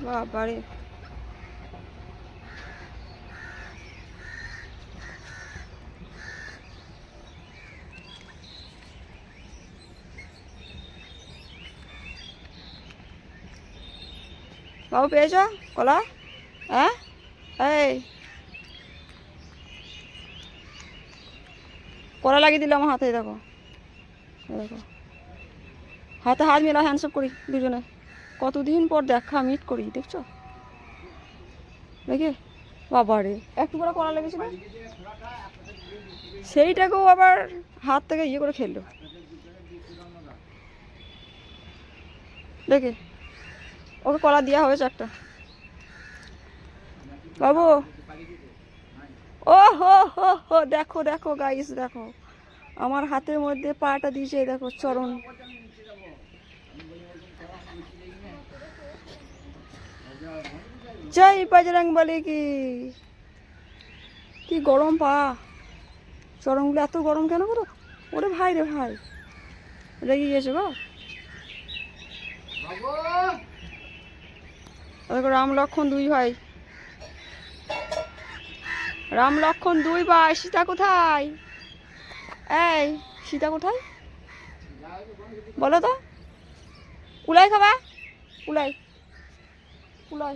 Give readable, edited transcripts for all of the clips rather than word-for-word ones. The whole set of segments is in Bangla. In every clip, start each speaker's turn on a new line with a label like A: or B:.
A: বাবারে বাবু পেয়েছ কলা? হ্যাঁ এই কলা লাগিয়ে দিল আমার হাতে, দেখো দেখো হাতে হাত মেলা হ্যান্ডসঅপ করি দুজনে, কতদিন পর দেখা মিট করি, দেখছো দেখে বাবারে একটু করে কলা লেগেছিল, সেইটাকেও আবার হাত থেকে ইয়ে করে খেললো দেখে। ওকে কলা দেওয়া হয়েছে একটা। বাবু ও হো হো হো দেখো দেখো গাইস দেখো আমার হাতের মধ্যে পাটা দিয়েছে, দেখো চরণ। জয় বজরং বলে কি গরম পা, চরণগুলো এত গরম কেন করো? ওরে ভাই রে ভাই রেগে গিয়েছে গো। রাম লক্ষণ দুই ভাই, রাম লক্ষণ দুই ভাই। সীতা কোথায়? এই সীতা কোথায় বলো তো? কুলাই খাবা? কুলাই কুলাই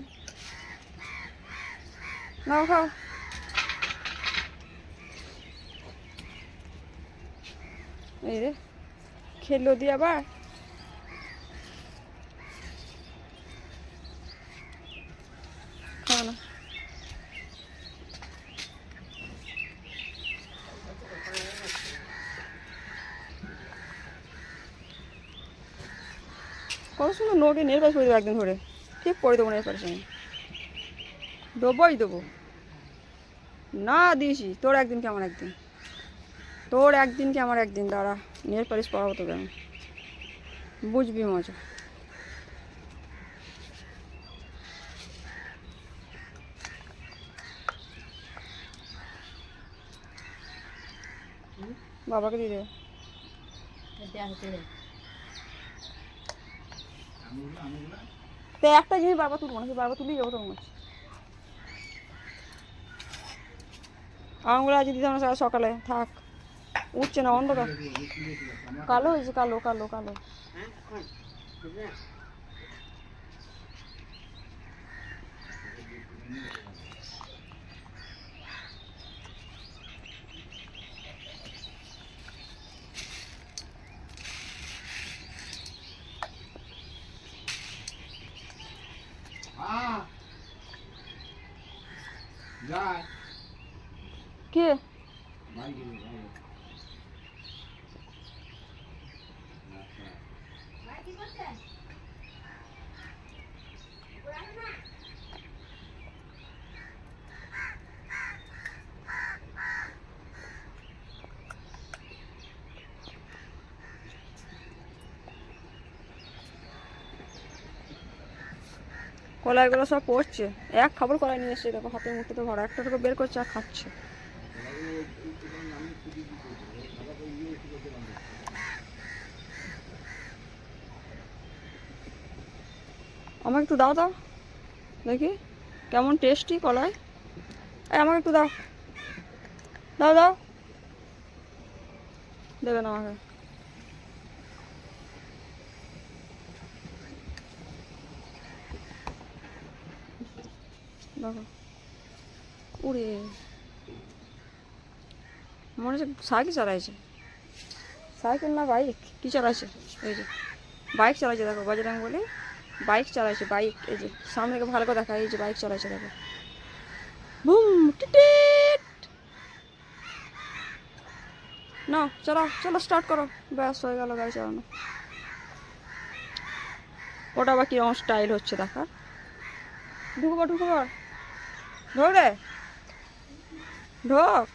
A: নাও খাও। এই রে খেলো দিয়ে আবার খাও না। কত সুন্দর নোটে নেল পালিশ করে দেবো একদিন ধরে, ঠিক করে দেবো নেল পালিশ, আমি দেবোই দেবো না দিয়েছি। তোর একদিন কি আমার একদিন, তোর একদিন কি আমার একদিন, দাঁড়া নেল পালিশ পরাবো তোকে আমি, বুঝবি মজা। বাবাকে দিয়ে দেবে তো একটা জিনিস বাবা তুলবো না, বাবা তুলেই যাবো তোর মাছ। আঙুল আজ দিতে আমরা সকালে থাক, উঠছে না অন্ধকার, কালো হয়েছে, কালো কালো কালো। কে কলাইগুলো সব পড়ছে, এক খাবার কলাই নিয়ে এসছে, দেখো হাতের মুখে তো ভরা, একটা বের করছে আর খাচ্ছে। আমাকে একটু দাও দাও দেখি কেমন টেস্টি কলাই, আমাকে একটু দাও দাও দাও, দেবে না আমাকে। দেখো উড়ে মনে হচ্ছে সাইকেল চালাইছে, সাইকেল না বাইক কি চালাইছে, এই যে বাইক চালাইছে, দেখো বজরং বলে বাইক চালাইছে, বাইক এই যে সামনে থেকে ভালো করে দেখা, এই যে বাইক চালাইছে দেখো, বুম টিটিট। না চলো চলো স্টার্ট করো, ব্যাস হয়ে গেল গাড়ি চালানো। ওটা আবার কিরকম স্টাইল হচ্ছে দেখা, ঢুকবো ঢুকবো ঢোক রে ঢোক।